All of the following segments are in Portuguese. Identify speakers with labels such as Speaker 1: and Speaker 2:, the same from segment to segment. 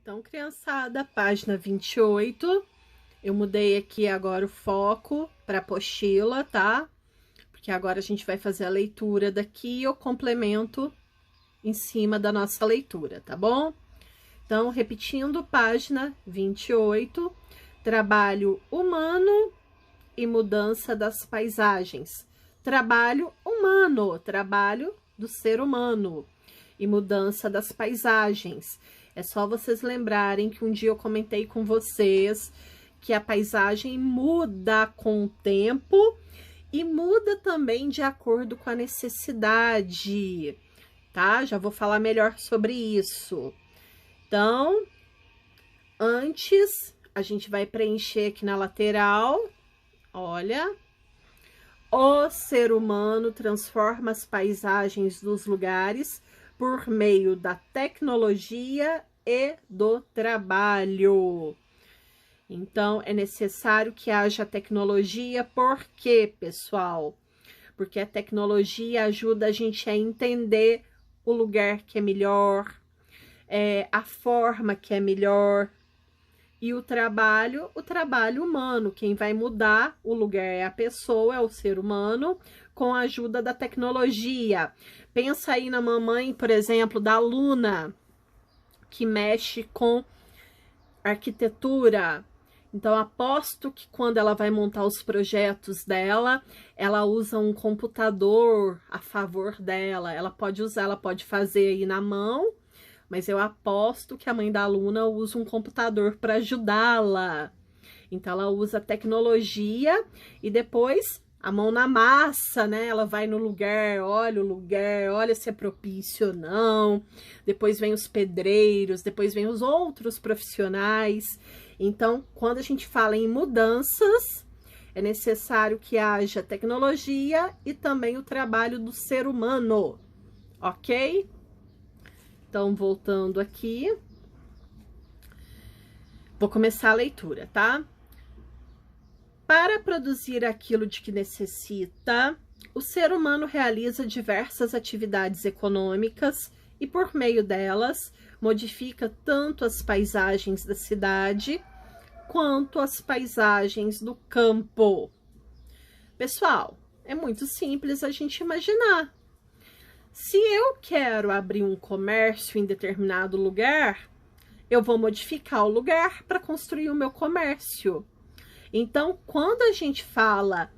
Speaker 1: Então, criançada, página 28. Eu mudei aqui agora o foco para apostila, tá? Porque agora a gente vai fazer a leitura daqui e eu complemento em cima da nossa leitura, tá bom? Então, repetindo, página 28, trabalho humano e mudança das paisagens. Trabalho humano, trabalho do ser humano e mudança das paisagens. É só vocês lembrarem que um dia eu comentei com vocês que a paisagem muda com o tempo e muda também de acordo com a necessidade, tá? Já vou falar melhor sobre isso. Então, antes, a gente vai preencher aqui na lateral, olha. O ser humano transforma as paisagens dos lugares por meio da tecnologia e do trabalho. Então, é necessário que haja tecnologia, por quê, pessoal? Porque a tecnologia ajuda a gente a entender o lugar que é melhor, a forma que é melhor. E o trabalho humano, quem vai mudar o lugar é a pessoa, é o ser humano, com a ajuda da tecnologia. Pensa aí na mamãe, por exemplo, da aluna, que mexe com arquitetura. Então, aposto que quando ela vai montar os projetos dela, ela usa um computador a favor dela. Ela pode usar, ela pode fazer aí na mão, mas eu aposto que a mãe da aluna usa um computador para ajudá-la. Então, ela usa tecnologia e depois a mão na massa, né? Ela vai no lugar, olha o lugar, olha se é propício ou não. Depois vem os pedreiros, depois vem os outros profissionais. Então, quando a gente fala em mudanças, é necessário que haja tecnologia e também o trabalho do ser humano, ok? Então, voltando aqui, vou começar a leitura, tá? Para produzir aquilo de que necessita, o ser humano realiza diversas atividades econômicas e, por meio delas, modifica tanto as paisagens da cidade quanto as paisagens do campo. Pessoal, é muito simples a gente imaginar. Se eu quero abrir um comércio em determinado lugar, eu vou modificar o lugar para construir o meu comércio. Então, quando a gente fala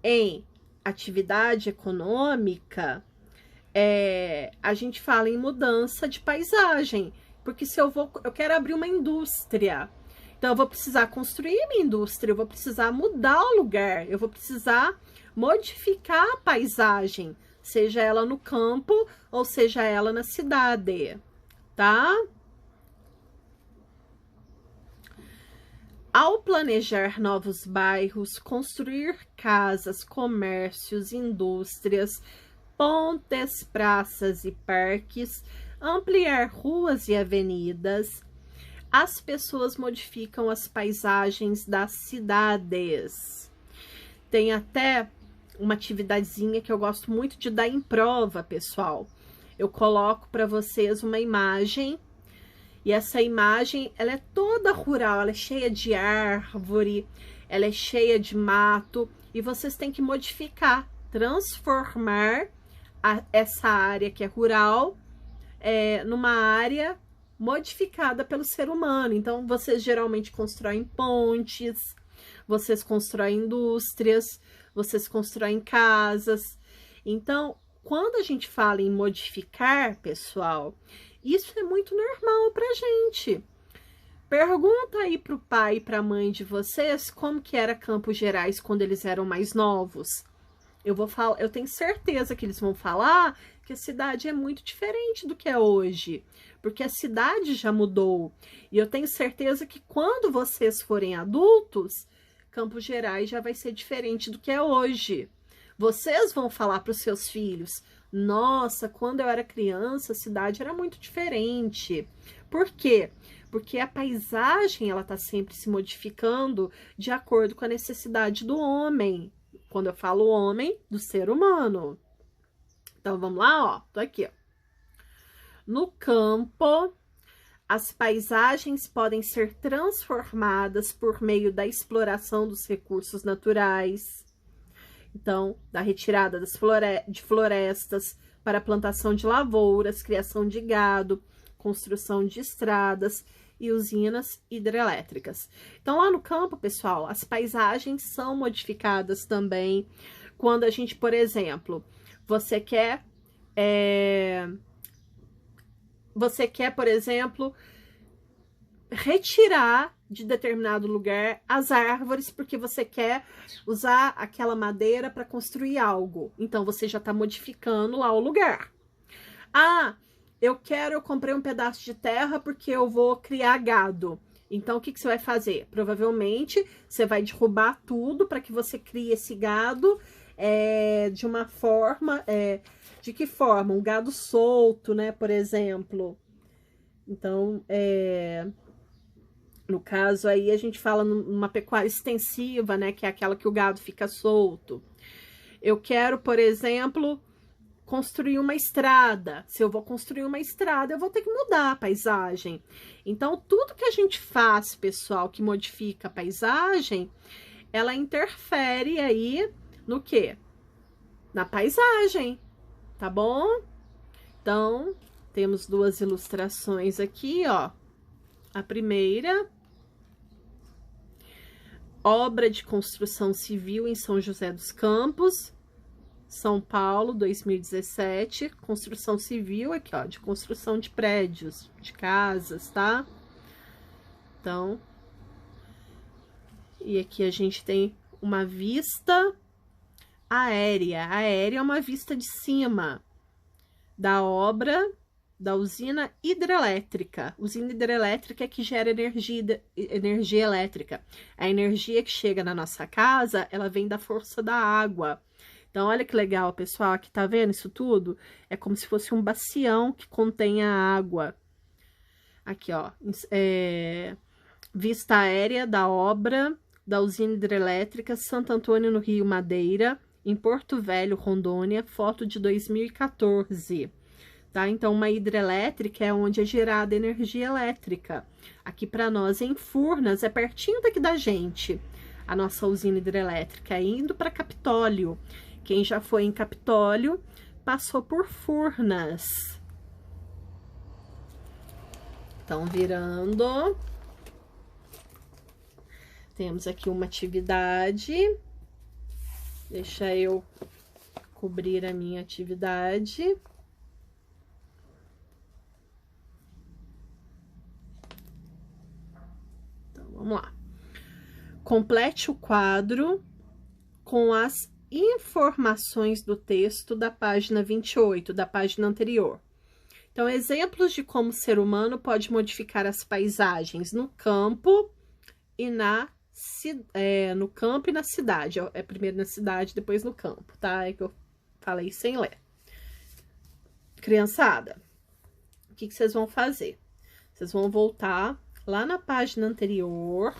Speaker 1: em atividade econômica, a gente fala em mudança de paisagem, porque se eu quero abrir uma indústria, então eu vou precisar construir minha indústria, eu vou precisar mudar o lugar, eu vou precisar modificar a paisagem, seja ela no campo ou seja ela na cidade, tá? Ao planejar novos bairros, construir casas, comércios, indústrias, pontes, praças e parques, ampliar ruas e avenidas, as pessoas modificam as paisagens das cidades. Tem até uma atividadezinha que eu gosto muito de dar em prova, pessoal. Eu coloco para vocês uma imagem. E essa imagem, ela é toda rural, ela é cheia de árvore, ela é cheia de mato. E vocês têm que modificar, transformar essa área que é rural numa área modificada pelo ser humano. Então, vocês geralmente constroem pontes, vocês constroem indústrias, vocês constroem casas. Então, quando a gente fala em modificar, pessoal, isso é muito normal pra gente. Pergunta aí pro pai e pra mãe de vocês como que era Campos Gerais quando eles eram mais novos. Eu tenho certeza que eles vão falar que a cidade é muito diferente do que é hoje, porque a cidade já mudou. E eu tenho certeza que quando vocês forem adultos, Campos Gerais já vai ser diferente do que é hoje. Vocês vão falar para os seus filhos: nossa, quando eu era criança, a cidade era muito diferente. Por quê? Porque a paisagem, ela tá sempre se modificando de acordo com a necessidade do homem. Quando eu falo homem, do ser humano. Então, vamos lá, ó. Tô aqui, ó. No campo, As paisagens podem ser transformadas por meio da exploração dos recursos naturais. Então, da retirada de florestas para a plantação de lavouras, criação de gado, construção de estradas e usinas hidrelétricas. Então, lá no campo, pessoal, as paisagens são modificadas também quando a gente, por exemplo, você quer, por exemplo, retirar de determinado lugar as árvores porque você quer usar aquela madeira para construir algo. Então, você já está modificando lá o lugar. Ah, eu comprei um pedaço de terra porque eu vou criar gado. Então, o que você vai fazer? Provavelmente, você vai derrubar tudo para que você crie esse gado de uma forma... de que forma? Um gado solto, né? Por exemplo. Então, no caso aí, a gente fala numa pecuária extensiva, né? Que é aquela que o gado fica solto. Eu quero, por exemplo, construir uma estrada. Se eu vou construir uma estrada, eu vou ter que mudar a paisagem. Então, tudo que a gente faz, pessoal, que modifica a paisagem, ela interfere aí no quê? Na paisagem, tá bom? Então, temos duas ilustrações aqui, ó. A primeira, obra de construção civil em São José dos Campos, São Paulo, 2017. Construção civil aqui, ó, de construção de prédios, de casas, tá? Então, e aqui a gente tem uma vista aérea. Aérea é uma vista de cima da obra da usina hidrelétrica. Usina hidrelétrica é que gera energia elétrica. A energia que chega na nossa casa, ela vem da força da água. Então, olha que legal, pessoal. Aqui, tá vendo isso tudo? É como se fosse um bacião que contém a água. Aqui, ó. Vista aérea da obra da usina hidrelétrica Santo Antônio no Rio Madeira, em Porto Velho, Rondônia, foto de 2014. Tá? Então, uma hidrelétrica é onde é gerada energia elétrica. Aqui para nós, em Furnas, é pertinho daqui da gente, a nossa usina hidrelétrica, indo para Capitólio. Quem já foi em Capitólio, passou por Furnas. Então, virando. Temos aqui uma atividade. Deixa eu cobrir a minha atividade. Então, vamos lá. Complete o quadro com as informações do texto da página 28, da página anterior. Então, exemplos de como o ser humano pode modificar as paisagens no campo e no campo e na cidade. É primeiro na cidade, depois no campo, tá? É que eu falei sem ler. Criançada, o que vocês vão fazer? Vocês vão voltar lá na página anterior.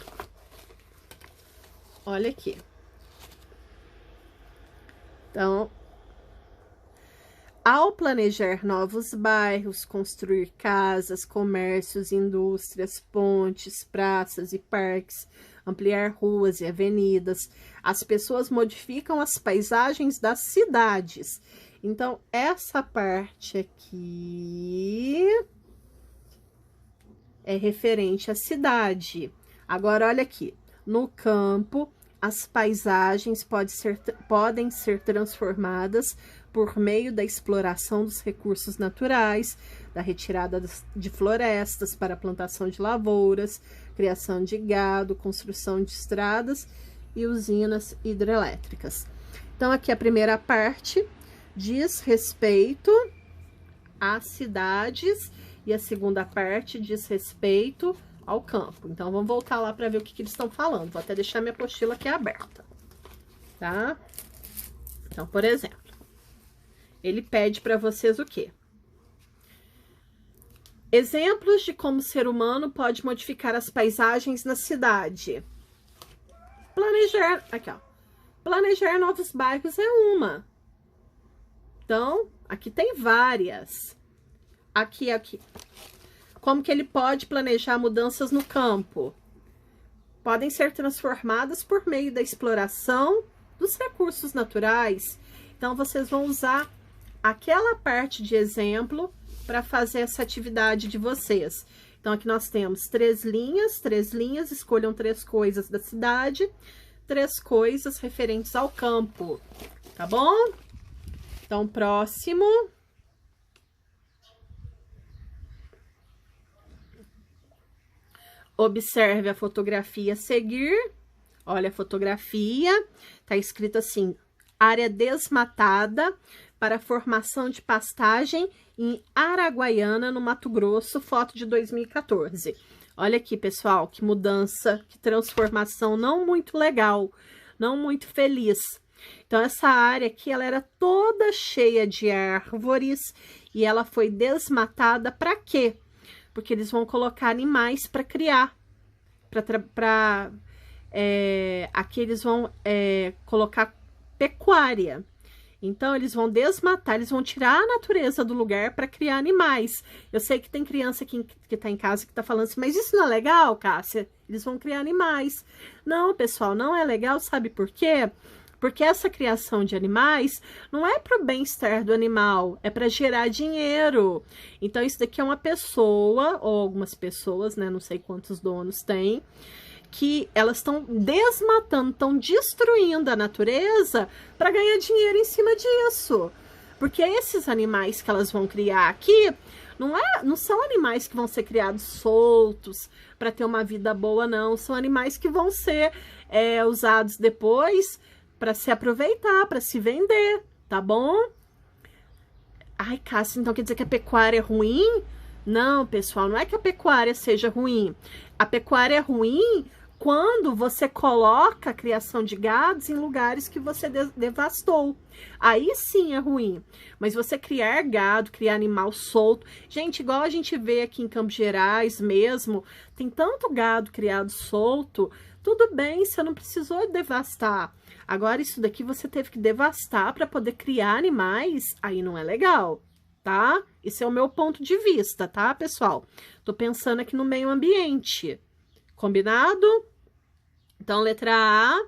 Speaker 1: Olha aqui. Então, ao planejar novos bairros, construir casas, comércios, indústrias, pontes, praças e parques, ampliar ruas e avenidas, as pessoas modificam as paisagens das cidades. Então, essa parte aqui é referente à cidade. Agora, olha aqui. No campo, as paisagens podem ser transformadas por meio da exploração dos recursos naturais, da retirada de florestas para a plantação de lavouras, criação de gado, construção de estradas e usinas hidrelétricas. Então, aqui a primeira parte diz respeito às cidades e a segunda parte diz respeito ao campo. Então, vamos voltar lá para ver o que eles estão falando. Vou até deixar minha apostila aqui aberta, tá? Então, por exemplo, ele pede para vocês o quê? Exemplos de como o ser humano pode modificar as paisagens na cidade. Planejar, aqui ó, planejar novos bairros é uma. Então, aqui tem várias. Aqui. Como que ele pode planejar mudanças no campo? Podem ser transformadas por meio da exploração dos recursos naturais. Então, vocês vão usar aquela parte de exemplo para fazer essa atividade de vocês. Então, aqui nós temos 3 linhas, escolham 3 coisas da cidade, 3 coisas referentes ao campo, tá bom? Então, próximo. Observe a fotografia a seguir. Olha a fotografia, tá escrito assim: área desmatada para formação de pastagem em Araguaiana, no Mato Grosso, foto de 2014. Olha aqui, pessoal, que mudança, que transformação não muito legal, não muito feliz. Então, essa área aqui, ela era toda cheia de árvores e ela foi desmatada para quê? Porque eles vão colocar animais para criar, aqui eles vão colocar pecuária. Então, eles vão desmatar, eles vão tirar a natureza do lugar para criar animais. Eu sei que tem criança aqui que tá em casa que tá falando assim, mas isso não é legal, Cássia? Eles vão criar animais. Não, pessoal, não é legal, sabe por quê? Porque essa criação de animais não é para o bem-estar do animal, é para gerar dinheiro. Então, isso daqui é uma pessoa, ou algumas pessoas, né? Não sei quantos donos tem, que elas estão desmatando, estão destruindo a natureza para ganhar dinheiro em cima disso. Porque esses animais que elas vão criar aqui, não são animais que vão ser criados soltos para ter uma vida boa, não. São animais que vão ser usados depois para se aproveitar, para se vender, tá bom? Ai, Cássia, então quer dizer que a pecuária é ruim? Não, pessoal, não é que a pecuária seja ruim. A pecuária é ruim quando você coloca a criação de gados em lugares que você devastou. Aí sim é ruim. Mas você criar gado, criar animal solto... Gente, igual a gente vê aqui em Campos Gerais mesmo, tem tanto gado criado solto, tudo bem, você não precisou devastar. Agora, isso daqui você teve que devastar para poder criar animais, aí não é legal, tá? Esse é o meu ponto de vista, tá, pessoal? Tô pensando aqui no meio ambiente. Combinado? Então, letra A,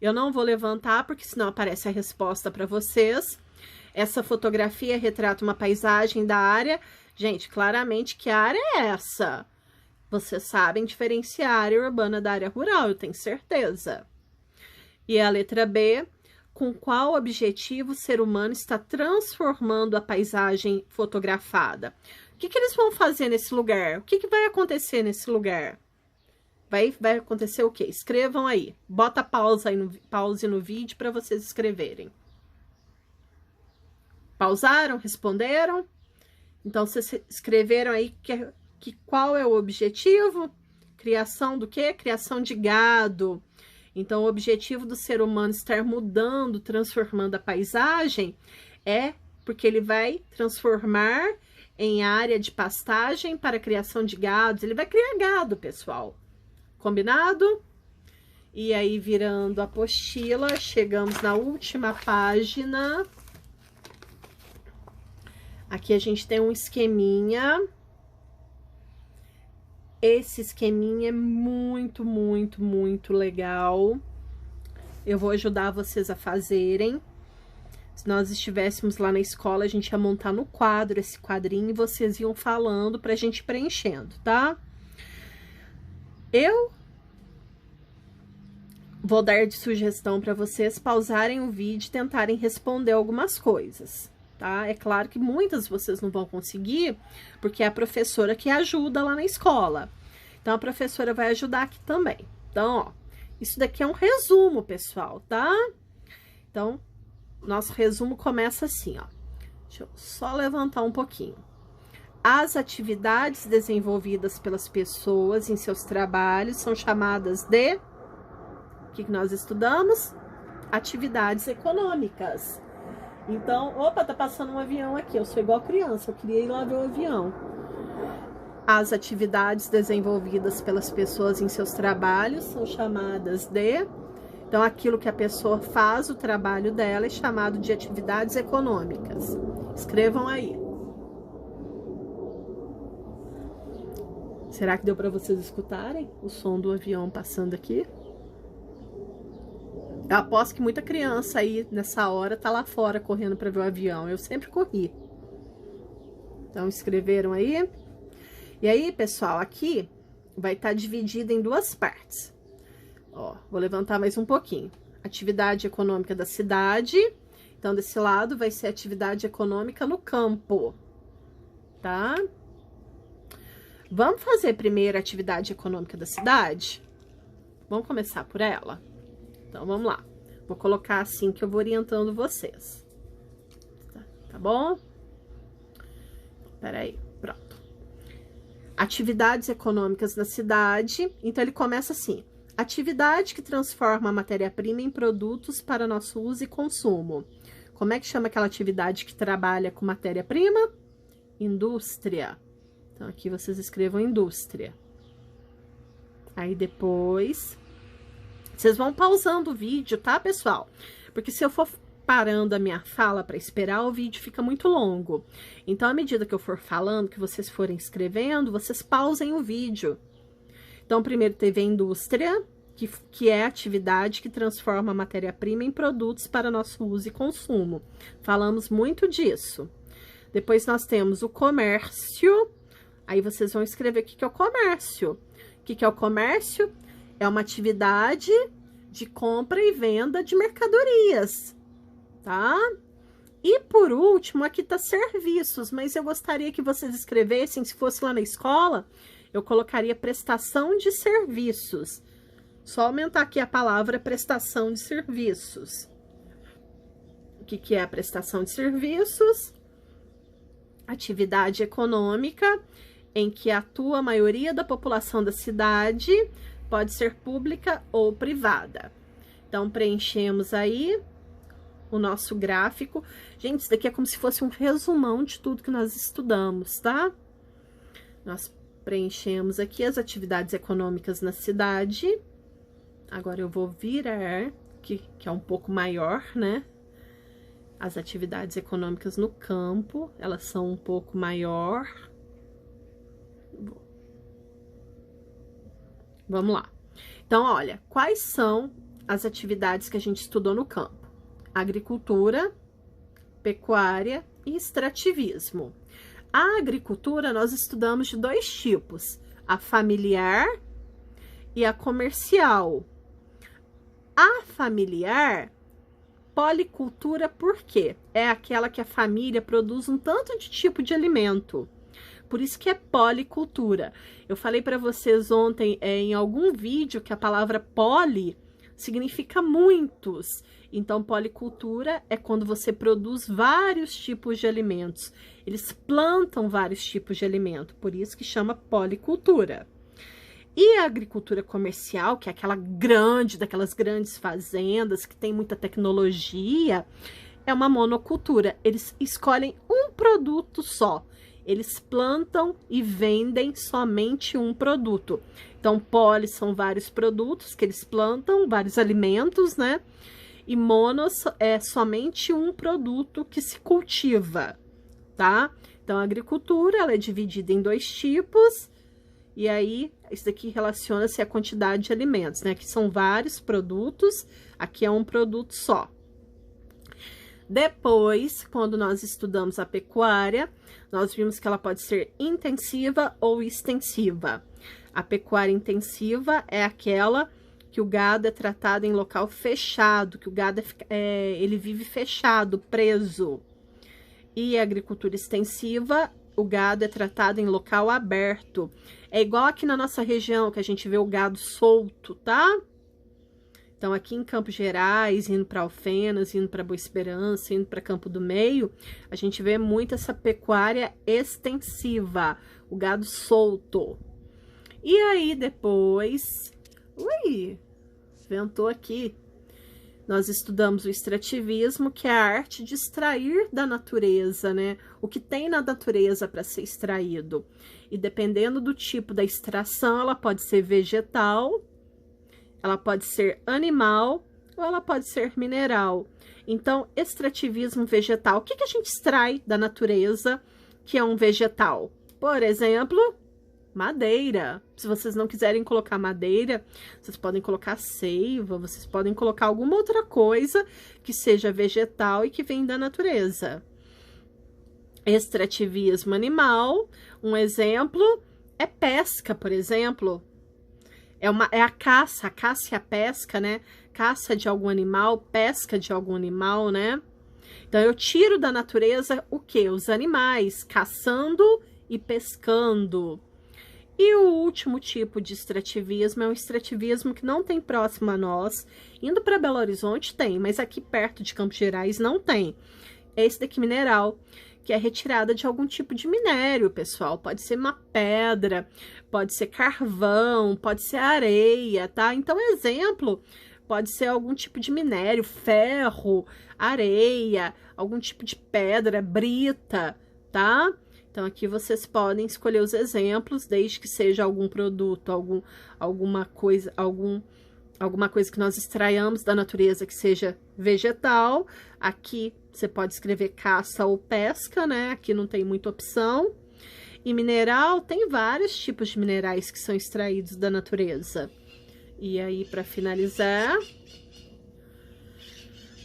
Speaker 1: eu não vou levantar, porque senão aparece a resposta para vocês. Essa fotografia retrata uma paisagem da área. Gente, claramente, que área é essa? Vocês sabem diferenciar a área urbana da área rural, eu tenho certeza. E a letra B, com qual objetivo o ser humano está transformando a paisagem fotografada? O que eles vão fazer nesse lugar? O que vai acontecer nesse lugar? Vai acontecer o quê? Escrevam aí. Bota pause no vídeo para vocês escreverem. Pausaram? Responderam? Então, vocês escreveram aí que qual é o objetivo? Criação do quê? Criação de gado. Então, o objetivo do ser humano estar mudando, transformando a paisagem é porque ele vai transformar em área de pastagem para a criação de gados. Ele vai criar gado, pessoal. Combinado? E aí, virando a apostila, chegamos na última página. Aqui a gente tem um esqueminha. Esse esqueminha é muito, muito, muito legal. Eu vou ajudar vocês a fazerem. Se nós estivéssemos lá na escola, a gente ia montar no quadro esse quadrinho e vocês iam falando pra gente preenchendo, tá? Eu vou dar de sugestão para vocês pausarem o vídeo e tentarem responder algumas coisas, tá? É claro que muitas vocês não vão conseguir, porque é a professora que ajuda lá na escola. Então, a professora vai ajudar aqui também. Então, ó, isso daqui é um resumo, pessoal, tá? Então, nosso resumo começa assim, ó. Deixa eu só levantar um pouquinho. As atividades desenvolvidas pelas pessoas em seus trabalhos são chamadas de... O que nós estudamos? Atividades econômicas. Então, opa, tá passando um avião aqui. Eu sou igual criança, eu queria ir lá ver o avião. As atividades desenvolvidas pelas pessoas em seus trabalhos são chamadas de... Então, aquilo que a pessoa faz, o trabalho dela, é chamado de atividades econômicas. Escrevam aí. Será que deu para vocês escutarem o som do avião passando aqui? Eu aposto que muita criança aí nessa hora tá lá fora correndo para ver o avião. Eu sempre corri. Então, escreveram aí? E aí, pessoal, aqui vai estar dividido em duas partes. Ó, vou levantar mais um pouquinho. Atividade econômica da cidade. Então, desse lado vai ser atividade econômica no campo, tá? Vamos fazer primeiro a atividade econômica da cidade? Vamos começar por ela? Então, vamos lá. Vou colocar assim que eu vou orientando vocês. Tá bom? Peraí, pronto. Atividades econômicas na cidade. Então, ele começa assim. Atividade que transforma a matéria-prima em produtos para nosso uso e consumo. Como é que chama aquela atividade que trabalha com matéria-prima? Indústria. Então, aqui vocês escrevam indústria. Aí, depois... Vocês vão pausando o vídeo, tá, pessoal? Porque se eu for parando a minha fala para esperar, o vídeo fica muito longo. Então, à medida que eu for falando, que vocês forem escrevendo, vocês pausem o vídeo. Então, primeiro teve a indústria, que é a atividade que transforma a matéria-prima em produtos para nosso uso e consumo. Falamos muito disso. Depois nós temos o comércio. Aí vocês vão escrever o que é o comércio. O que é o comércio? É uma atividade de compra e venda de mercadorias, tá? E por último, aqui tá serviços, mas eu gostaria que vocês escrevessem, se fosse lá na escola, eu colocaria prestação de serviços. Só aumentar aqui a palavra prestação de serviços. O que é a prestação de serviços? Atividade econômica em que atua a maioria da população da cidade, pode ser pública ou privada. Então, preenchemos aí o nosso gráfico. Gente, isso daqui é como se fosse um resumão de tudo que nós estudamos, tá? Nós preenchemos aqui as atividades econômicas na cidade. Agora, eu vou virar, que é um pouco maior, né? As atividades econômicas no campo, elas são um pouco maior. Vamos lá. Então, olha, quais são as atividades que a gente estudou no campo? Agricultura, pecuária e extrativismo. A agricultura nós estudamos de dois tipos, a familiar e a comercial. A familiar, policultura, por quê? É aquela que a família produz um tanto de tipo de alimento. Por isso que é policultura. Eu falei para vocês ontem em algum vídeo que a palavra poli significa muitos. Então, policultura é quando você produz vários tipos de alimentos. Eles plantam vários tipos de alimento, por isso que chama policultura. E a agricultura comercial, que é aquela grande, daquelas grandes fazendas que tem muita tecnologia, é uma monocultura. Eles escolhem um produto só. Eles plantam e vendem somente um produto. Então, poli são vários produtos que eles plantam, vários alimentos, né? E monos é somente um produto que se cultiva, tá? Então, a agricultura, ela é dividida em dois tipos. E aí, isso daqui relaciona-se à quantidade de alimentos, né? Aqui são vários produtos, aqui é um produto só. Depois, quando nós estudamos a pecuária, nós vimos que ela pode ser intensiva ou extensiva. A pecuária intensiva é aquela que o gado é tratado em local fechado, que o gado ele vive fechado, preso. E a agricultura extensiva, o gado é tratado em local aberto. É igual aqui na nossa região, que a gente vê o gado solto, tá? Então, aqui em Campos Gerais, indo para Alfenas, indo para Boa Esperança, indo para Campo do Meio, a gente vê muito essa pecuária extensiva, o gado solto. E aí, depois... Ui, ventou aqui. Nós estudamos o extrativismo, que é a arte de extrair da natureza, né? O que tem na natureza para ser extraído. E dependendo do tipo da extração, ela pode ser vegetal, ela pode ser animal ou ela pode ser mineral. Então, extrativismo vegetal. O que a gente extrai da natureza que é um vegetal? Por exemplo, madeira. Se vocês não quiserem colocar madeira, vocês podem colocar seiva, vocês podem colocar alguma outra coisa que seja vegetal e que vem da natureza. Extrativismo animal, um exemplo é pesca, por exemplo. É a caça e a pesca, né? Caça de algum animal, pesca de algum animal, né? Então, eu tiro da natureza o quê? Os animais, caçando e pescando. E o último tipo de extrativismo é um extrativismo que não tem próximo a nós. Indo para Belo Horizonte tem, mas aqui perto de Campos Gerais não tem. É esse daqui mineral, que é retirada de algum tipo de minério, pessoal. Pode ser uma pedra, pode ser carvão, pode ser areia, tá? Então, exemplo, pode ser algum tipo de minério, ferro, areia, algum tipo de pedra, brita, tá? Então, aqui vocês podem escolher os exemplos, desde que seja algum produto, alguma coisa que nós extraiamos da natureza que seja vegetal. Aqui você pode escrever caça ou pesca, né? Aqui não tem muita opção. E mineral, tem vários tipos de minerais que são extraídos da natureza. E aí, para finalizar,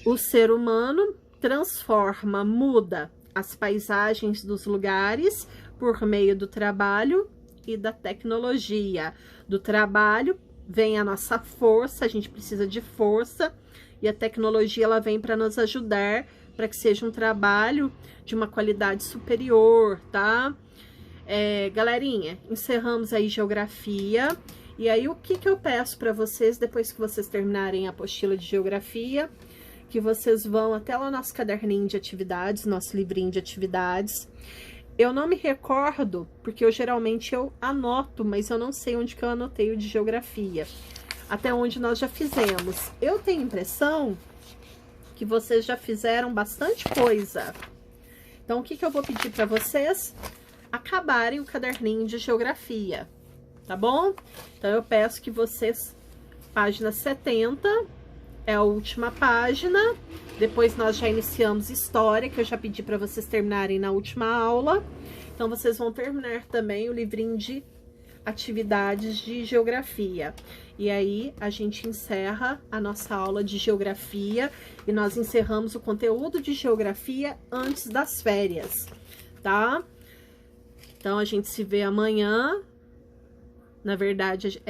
Speaker 1: o ser humano transforma, muda as paisagens dos lugares por meio do trabalho e da tecnologia. Do trabalho vem a nossa força, a gente precisa de força, e a tecnologia ela vem para nos ajudar, para que seja um trabalho de uma qualidade superior, tá? Galerinha, encerramos aí geografia. E aí, o que eu peço para vocês, depois que vocês terminarem a apostila de geografia, que vocês vão até lá no nosso caderninho de atividades, nosso livrinho de atividades. Eu não me recordo, porque geralmente eu anoto, mas eu não sei onde que eu anotei o de geografia. Até onde nós já fizemos. Eu tenho impressão que vocês já fizeram bastante coisa. Então, o que eu vou pedir para vocês? Acabarem o caderninho de geografia, tá bom? Então, eu peço que vocês, página 70, é a última página. Depois nós já iniciamos história, que eu já pedi para vocês terminarem na última aula. Então, vocês vão terminar também o livrinho de atividades de geografia. E aí, a gente encerra a nossa aula de geografia e nós encerramos o conteúdo de geografia antes das férias, tá? Então, a gente se vê amanhã. Na verdade,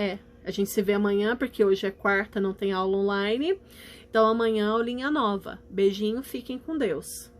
Speaker 1: a gente se vê amanhã, porque hoje é quarta, não tem aula online. Então, amanhã, aulinha nova. Beijinho, fiquem com Deus.